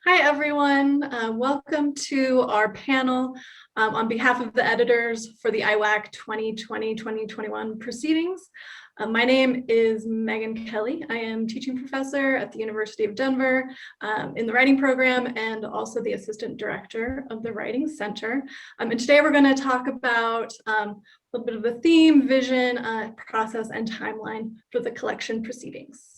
Hi, everyone. Welcome to our panel on behalf of the editors for the IWAC 2020-2021 proceedings. My name is Megan Kelly. I am teaching professor at the University of Denver in the writing program and also the assistant director of the Writing Center. And today we're going to talk about a little bit of the theme, vision, process, and timeline for the collection proceedings.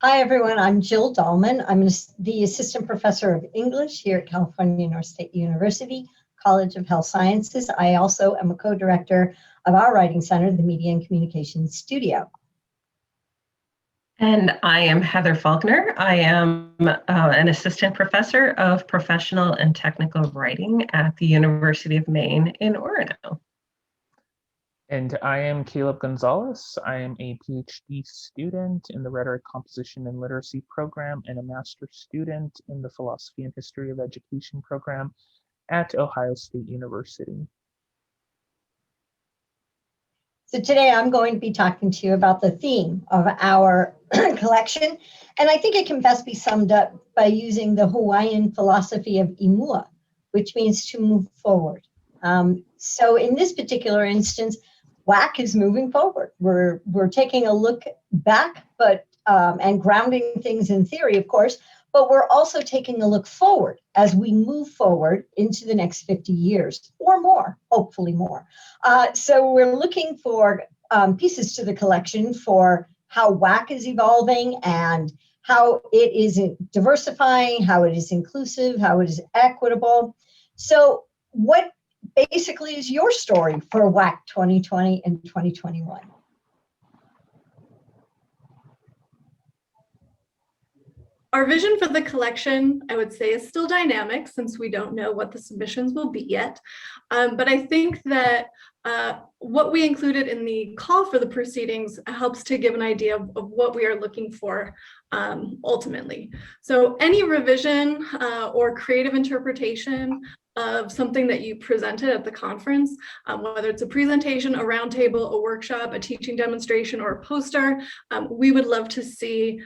Hi, everyone. I'm Jill Dahlman. I'm the Assistant Professor of English here at California North State University, College of Health Sciences. I also am a co-director of our Writing Center, the Media and Communications Studio. And I am Heather Faulkner. I am an Assistant Professor of Professional and Technical Writing at the University of Maine in Orono. And I am Caleb Gonzalez. I am a PhD student in the Rhetoric, Composition, and Literacy program and a master's student in the Philosophy and History of Education program at Ohio State University. So today I'm going to be talking to you about the theme of our collection. And I think it can best be summed up by using the Hawaiian philosophy of imua, which means to move forward. So in this particular instance, WAC is moving forward. We're taking a look back, but and grounding things in theory, of course, but we're also taking a look forward as we move forward into the next 50 years or more, hopefully more. So we're looking for pieces to the collection for how WAC is evolving and how it is diversifying, how it is inclusive, how it is equitable. So what basically is your story for WAC 2020 and 2021? Our vision for the collection, I would say, is still dynamic since we don't know what the submissions will be yet. But I think that what we included in the call for the proceedings helps to give an idea of what we are looking for ultimately. So any revision or creative interpretation of something that you presented at the conference, whether it's a presentation, a roundtable, a workshop, a teaching demonstration, or a poster, we would love to see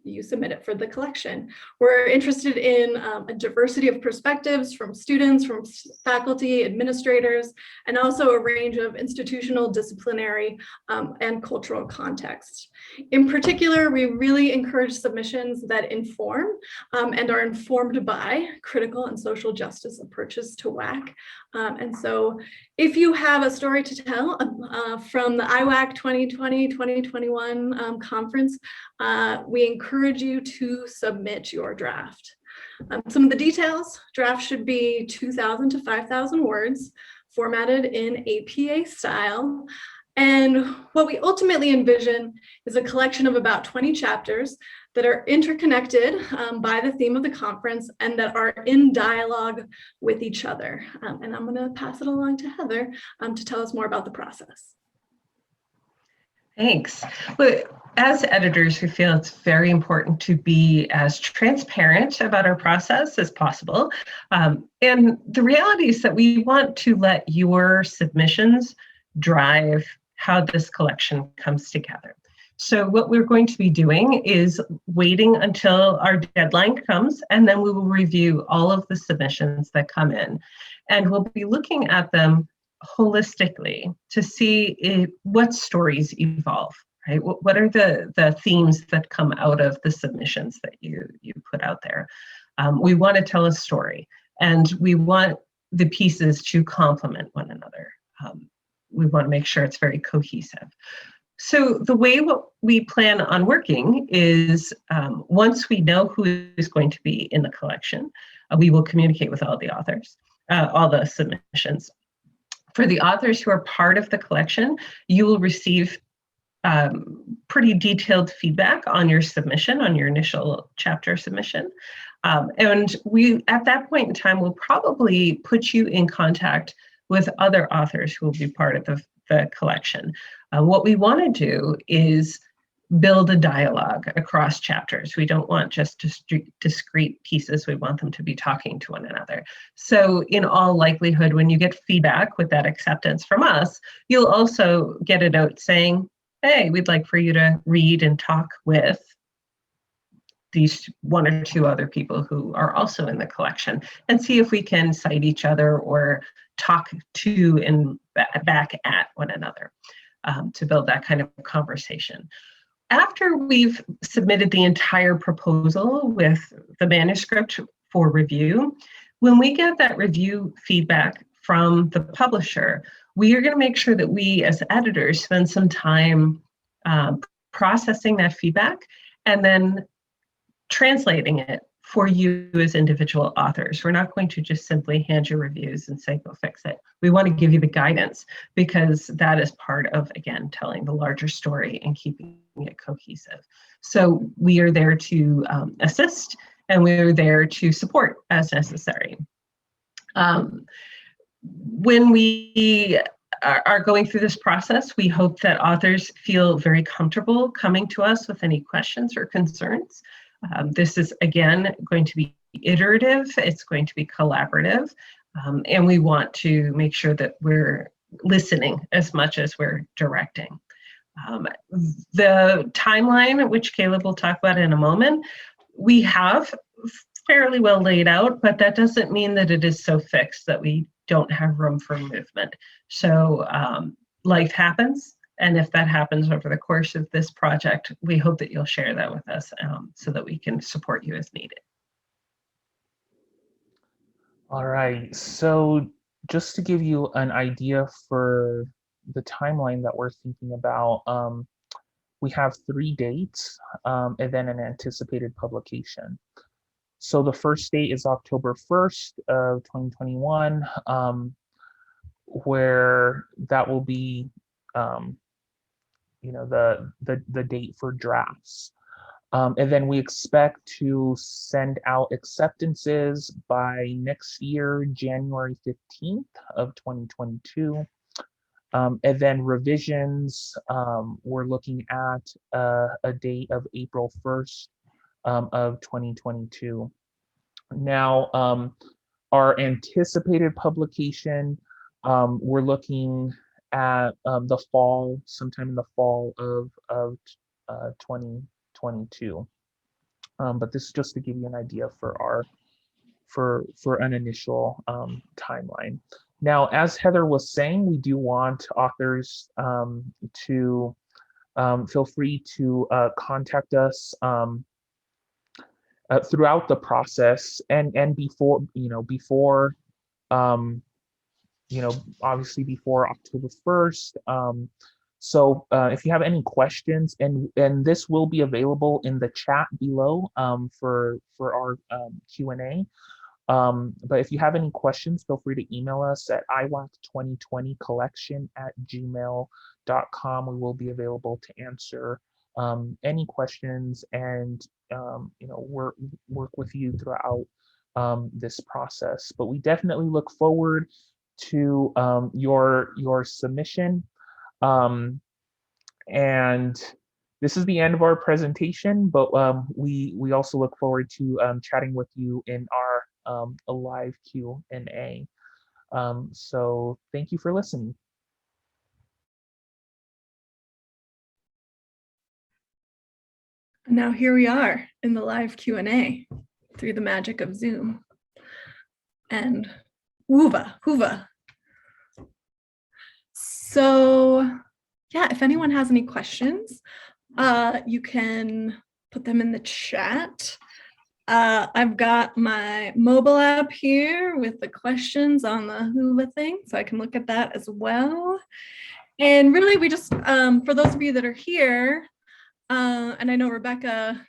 you submit it for the collection. We're interested in a diversity of perspectives from students, from faculty, administrators, and also a range of institutional, disciplinary, and cultural contexts. In particular, we really encourage submissions that inform and are informed by critical and social justice approaches to WAC. And so if you have a story to tell from the IWAC 2020-2021 conference, we encourage you to submit your draft. Some of the details: draft should be 2,000 to 5,000 words, formatted in APA style. And what we ultimately envision is a collection of about 20 chapters that are interconnected by the theme of the conference and that are in dialogue with each other. And I'm going to pass it along to Heather to tell us more about the process. Thanks. Well, as editors, we feel it's very important to be as transparent about our process as possible. And the reality is that we want to let your submissions drive how this collection comes together. So what we're going to be doing is waiting until our deadline comes, and then we will review all of the submissions that come in. And we'll be looking at them holistically to see what stories evolve, right? What are the themes that come out of the submissions that you put out there? We want to tell a story, and we want the pieces to complement one another. We want to make sure it's very cohesive. So the way what we plan on working is once we know who is going to be in the collection, we will communicate with all the authors, all the submissions. For the authors who are part of the collection, you will receive pretty detailed feedback on your submission, on your initial chapter submission. And we, at that point in time, will probably put you in contact with other authors who will be part of the collection. What we want to do is build a dialogue across chapters. We don't want just discrete pieces. We want them to be talking to one another. So in all likelihood, when you get feedback with that acceptance from us, you'll also get a note saying, hey, we'd like for you to read and talk with these one or two other people who are also in the collection, and see if we can cite each other or talk to and back at one another to build that kind of conversation. After we've submitted the entire proposal with the manuscript for review, when we get that review feedback from the publisher, we are going to make sure that we as editors spend some time processing that feedback and then translating it for you as individual authors. We're not going to just simply hand you reviews and say, go fix it. We want to give you the guidance, because that is part of, again, telling the larger story and keeping it cohesive. So we are there to assist, and we're there to support as necessary. When we are going through this process, we hope that authors feel very comfortable coming to us with any questions or concerns. This is, again, going to be iterative, it's going to be collaborative, and we want to make sure that we're listening as much as we're directing. The timeline, which Caleb will talk about in a moment, we have fairly well laid out, but that doesn't mean that it is so fixed that we don't have room for movement. So life happens, and if that happens over the course of this project, we hope that you'll share that with us so that we can support you as needed. All right, so just to give you an idea for the timeline that we're thinking about, we have 3 dates and then an anticipated publication. So the first date is October 1st of 2021, where that will be, the date for drafts. And then we expect to send out acceptances by next year, January 15th of 2022. And then revisions, we're looking at a date of April 1st of 2022. Now, our anticipated publication, we're looking at the fall, sometime in the fall of 2022. But this is just to give you an idea for an initial timeline. Now, as Heather was saying, we do want authors to feel free to contact us throughout the process and before, obviously before October 1st. So if you have any questions, and this will be available in the chat below for our Q&A. But if you have any questions, feel free to email us at iwac2020collection@gmail.com. We will be available to answer any questions and work with you throughout this process. But we definitely look forward to your submission. And this is the end of our presentation, but we also look forward to chatting with you in our a live Q&A. So thank you for listening. Now here we are in the live Q&A through the magic of Zoom. And hoova. So yeah, if anyone has any questions, you can put them in the chat. I've got my mobile app here with the questions on the hoova thing, so I can look at that as well. And really, we just, for those of you that are here, and I know Rebecca,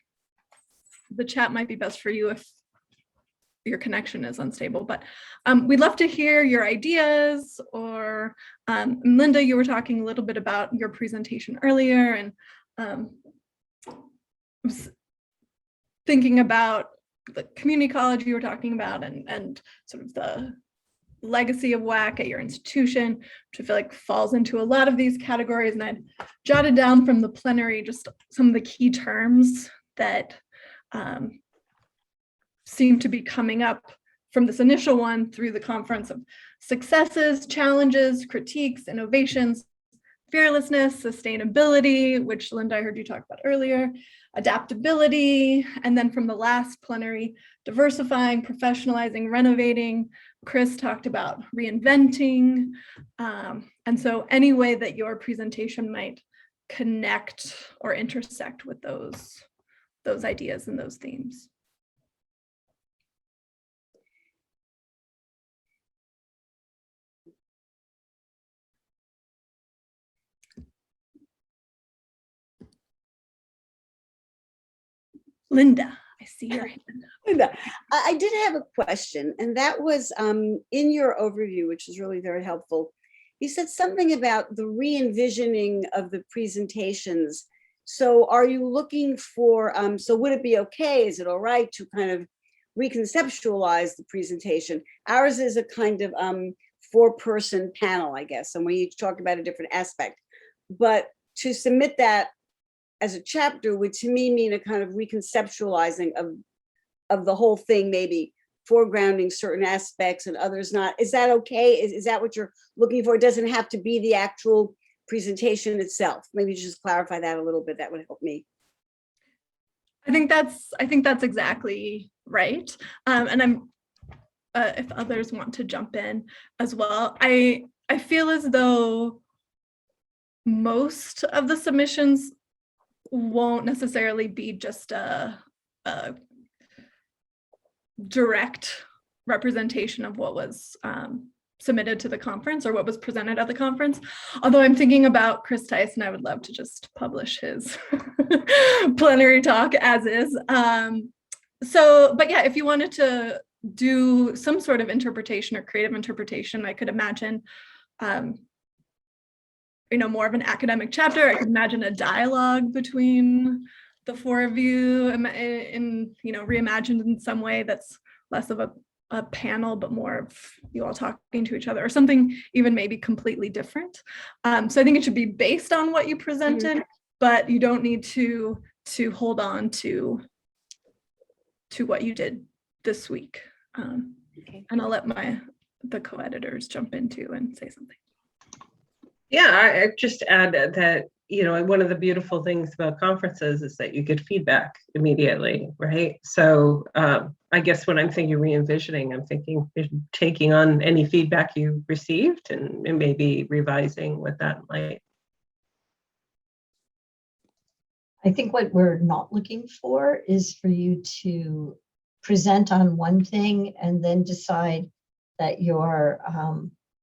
the chat might be best for you if your connection is unstable, but we'd love to hear your ideas, or Linda, you were talking a little bit about your presentation earlier, and was thinking about the community college you were talking about, and sort of the legacy of WAC at your institution, which I feel like falls into a lot of these categories. And I'd jotted down from the plenary just some of the key terms that seem to be coming up from this initial one through the conference of successes, challenges, critiques, innovations, fearlessness, sustainability, which Linda, I heard you talk about earlier, adaptability, and then from the last plenary, diversifying, professionalizing, renovating. Chris talked about reinventing. And so any way that your presentation might connect or intersect with those ideas and those themes. Linda, I see your hand. Linda, I did have a question, and that was in your overview, which is really very helpful. You said something about the re-envisioning of the presentations. So are you looking for, so would it be okay, is it all right to kind of reconceptualize the presentation? Ours is a kind of 4-person panel, I guess, and we each talk about a different aspect. But to submit that as a chapter would to me mean a kind of reconceptualizing of the whole thing, maybe foregrounding certain aspects and others not. Is that okay? Is that what you're looking for? It doesn't have to be the actual presentation itself. Maybe just clarify that a little bit. That would help me. I think that's exactly right. And I'm if others want to jump in as well. I feel as though most of the submissions won't necessarily be just a direct representation of what was submitted to the conference or what was presented at the conference. Although I'm thinking about Chris Tyson, I would love to just publish his plenary talk as is. But yeah, if you wanted to do some sort of interpretation or creative interpretation, I could imagine more of an academic chapter. I could imagine a dialogue between the 4 of you in reimagined in some way that's less of a panel, but more of you all talking to each other or something even maybe completely different. So I think it should be based on what you presented, but you don't need to hold on to what you did this week. Okay. And I'll let the co-editors jump into and say something. Yeah, I just add that, one of the beautiful things about conferences is that you get feedback immediately, right? So I guess when I'm thinking re-envisioning, I'm thinking taking on any feedback you received and maybe revising with that in light. I think what we're not looking for is for you to present on one thing and then decide that your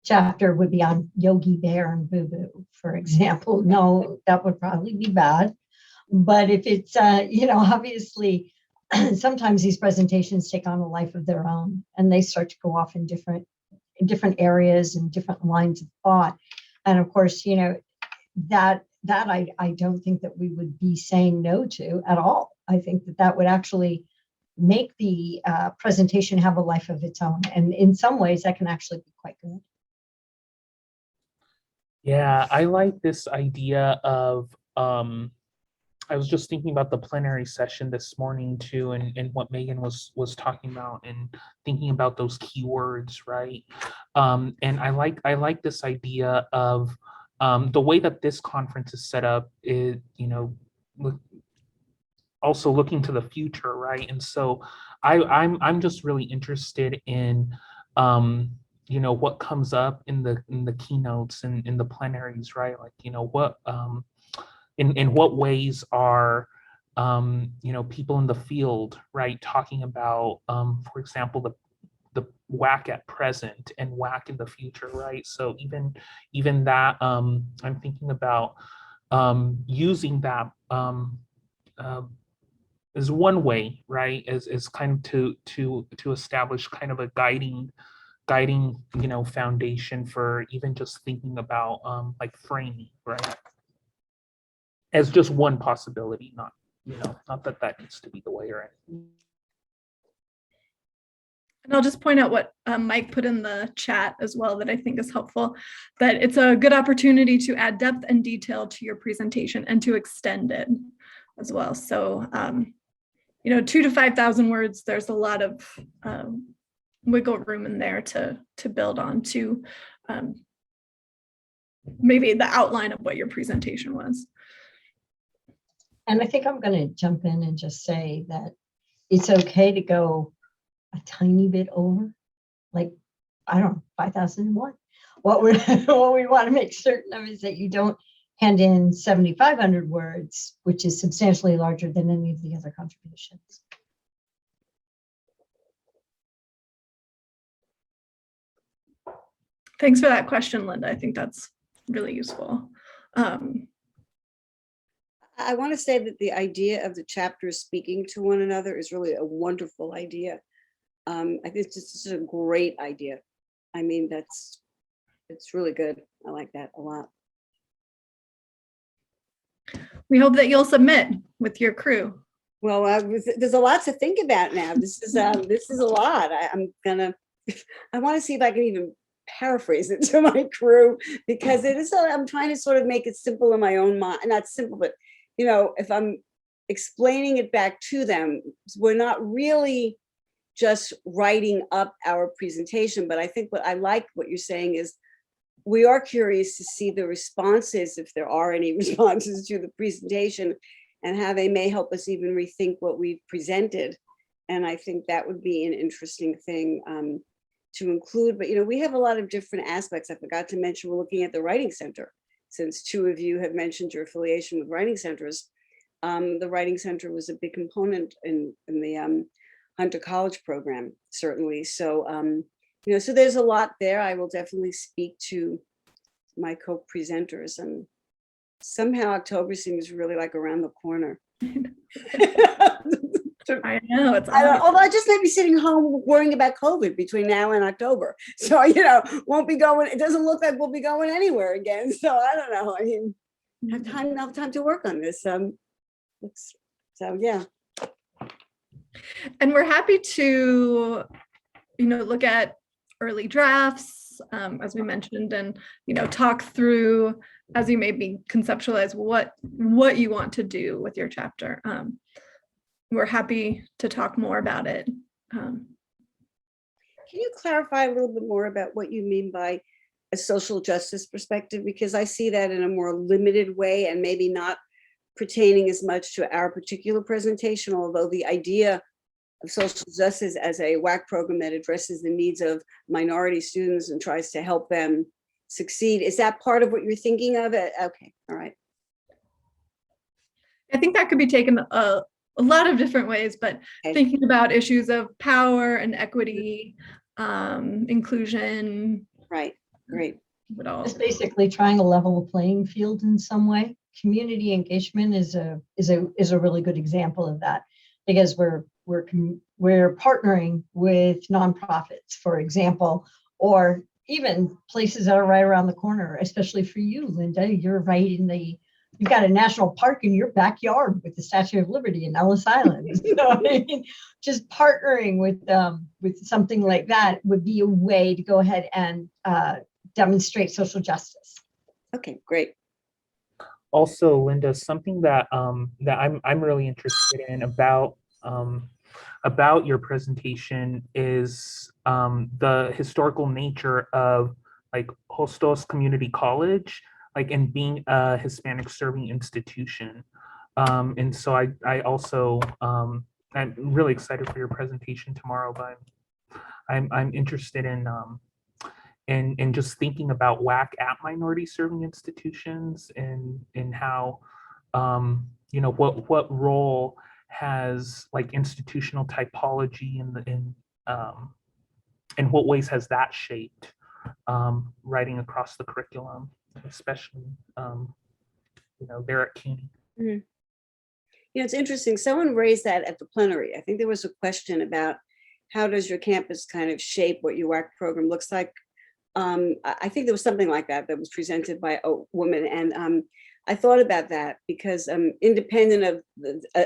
chapter would be on Yogi Bear and Boo Boo, for example. No, that would probably be bad. But if it's, obviously, sometimes these presentations take on a life of their own, and they start to go off in different areas and different lines of thought. And of course, that I don't think that we would be saying no to at all. I think that would actually make the presentation have a life of its own. And in some ways, that can actually be quite good. Yeah, I like this idea of, I was just thinking about the plenary session this morning too, and what Megan was talking about and thinking about those keywords, right? And I like this idea of the way that this conference is set up is, also looking to the future, right? And so I'm just really interested in what comes up in the keynotes and in the plenaries, right? Like, what in what ways are people in the field, right, talking about, for example, the WAC at present and WAC in the future, right? So even that, I'm thinking about using that is one way, right? Is kind of to establish kind of a guiding foundation for even just thinking about like framing, right? As just one possibility, not that needs to be the way or anything. And I'll just point out what Mike put in the chat as well that I think is helpful, that it's a good opportunity to add depth and detail to your presentation and to extend it as well. So, 2,000 to 5,000 words, there's a lot of wiggle room in there to build on to maybe the outline of what your presentation was. And I think I'm going to jump in and just say that it's okay to go a tiny bit over, like, I don't know, 5,001. What we want to make certain of is that you don't hand in 7,500 words, which is substantially larger than any of the other contributions. Thanks for that question, Linda. I think that's really useful. I want to say that the idea of the chapters speaking to one another is really a wonderful idea. I think this is a great idea. I mean, it's really good. I like that a lot. We hope that you'll submit with your crew. Well, there's a lot to think about now. This is a lot. I want to see if I can even paraphrase it to my crew, because it is. I'm trying to sort of make it simple in my own mind. Not simple, but you know, if I'm explaining it back to them, we're not really just writing up our presentation. But I think what I like what you're saying is we are curious to see the responses, if there are any responses to the presentation, and how they may help us even rethink what we've presented. And I think that would be an interesting thing to include. But, you know, we have a lot of different aspects. I forgot to mention, we're looking at the Writing Center. Since two of you have mentioned your affiliation with writing centers, the Writing Center was a big component in the Hunter College program, certainly. So, you know, so there's a lot there. I will definitely speak to my co-presenters, and somehow October seems really like around the corner. I know it's. Although I just may be sitting home worrying about COVID between now and October, so you know, won't be going. It doesn't look like we'll be going anywhere again. So I don't know. I mean, have time to work on this. So yeah. And we're happy to, you know, look at early drafts, as we mentioned, and you know, talk through as you maybe conceptualize what you want to do with your chapter. We're happy to talk more about it. Can you clarify a little bit more about what you mean by a social justice perspective? Because I see that in a more limited way and maybe not pertaining as much to our particular presentation, although the idea of social justice as a WAC program that addresses the needs of minority students and tries to help them succeed. Is that part of what you're thinking of? Okay, all right. I think that could be taken a lot of different ways, but okay. Thinking about issues of power and equity, inclusion. Right, great. It's basically trying to level the playing field in some way. Community engagement is a really good example of that, because we're partnering with nonprofits, for example, or even places that are right around the corner, especially for you, Linda. You're right you've got a national park in your backyard with the Statue of Liberty in Ellis Island. So, I mean, just partnering with something like that would be a way to go ahead and demonstrate social justice. Okay, great. Also, Linda, something that I'm really interested in about your presentation is the historical nature of like Hostos Community College, like, and being a Hispanic serving institution. And so I also I'm really excited for your presentation tomorrow, but I'm interested in just thinking about WAC at minority serving institutions, and how you know, what role has like institutional typology in what ways has that shaped writing across the curriculum, especially you know, there at CUNY. Mm-hmm. You know, it's interesting. Someone raised that at the plenary. I think there was a question about how does your campus kind of shape what your WAC program looks like. I think there was something like that was presented by a woman, and I thought about that because independent of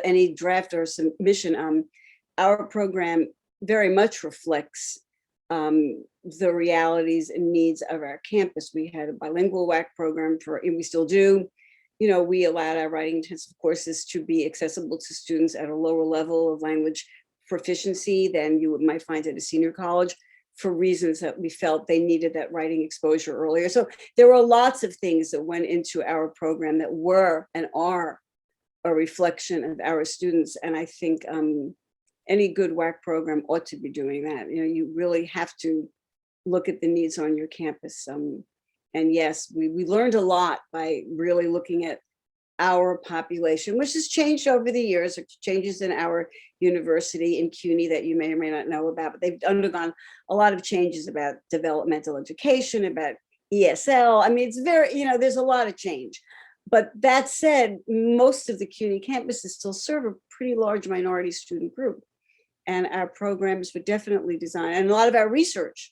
any draft or submission, our program very much reflects the realities and needs of our campus. We had a bilingual WAC program and we still do. You know, we allowed our writing intensive courses to be accessible to students at a lower level of language proficiency than you might find at a senior college for reasons that we felt they needed that writing exposure earlier. So there were lots of things that went into our program that were and are a reflection of our students. And I think any good WAC program ought to be doing that. You know, you really have to look at the needs on your campus. And yes, we learned a lot by really looking at our population, which has changed over the years. It changes in our university in CUNY that you may or may not know about, but they've undergone a lot of changes about developmental education, about ESL. I mean, it's very, you know, there's a lot of change. But that said, most of the CUNY campuses still serve a pretty large minority student group. And our programs were definitely designed, and a lot of our research,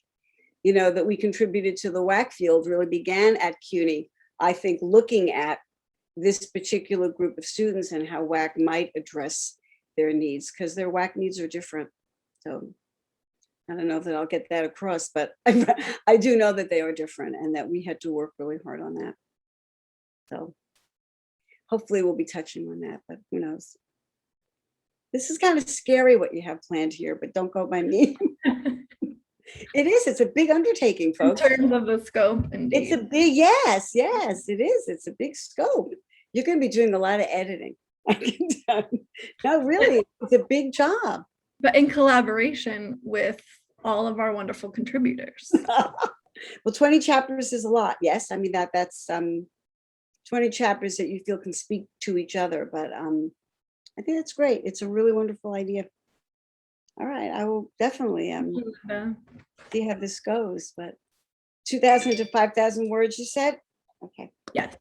you know, that we contributed to the WAC field really began at CUNY, I think, looking at this particular group of students and how WAC might address their needs, because their WAC needs are different. So I don't know that I'll get that across, but I do know that they are different and that we had to work really hard on that. So hopefully we'll be touching on that, but who knows? This is kind of scary what you have planned here, but don't go by me. It is, it's a big undertaking, In folks. terms of the scope, indeed. It's a big, yes, it is. It's a big scope. You're going to be doing a lot of editing. I can tell you. No, really, it's a big job. But in collaboration with all of our wonderful contributors. Well, 20 chapters is a lot. Yes, I mean, that's 20 chapters that you feel can speak to each other. But I think that's great. It's a really wonderful idea. All right, I will definitely see how this goes. But 2,000 to 5,000 words, you said? Okay. Yes.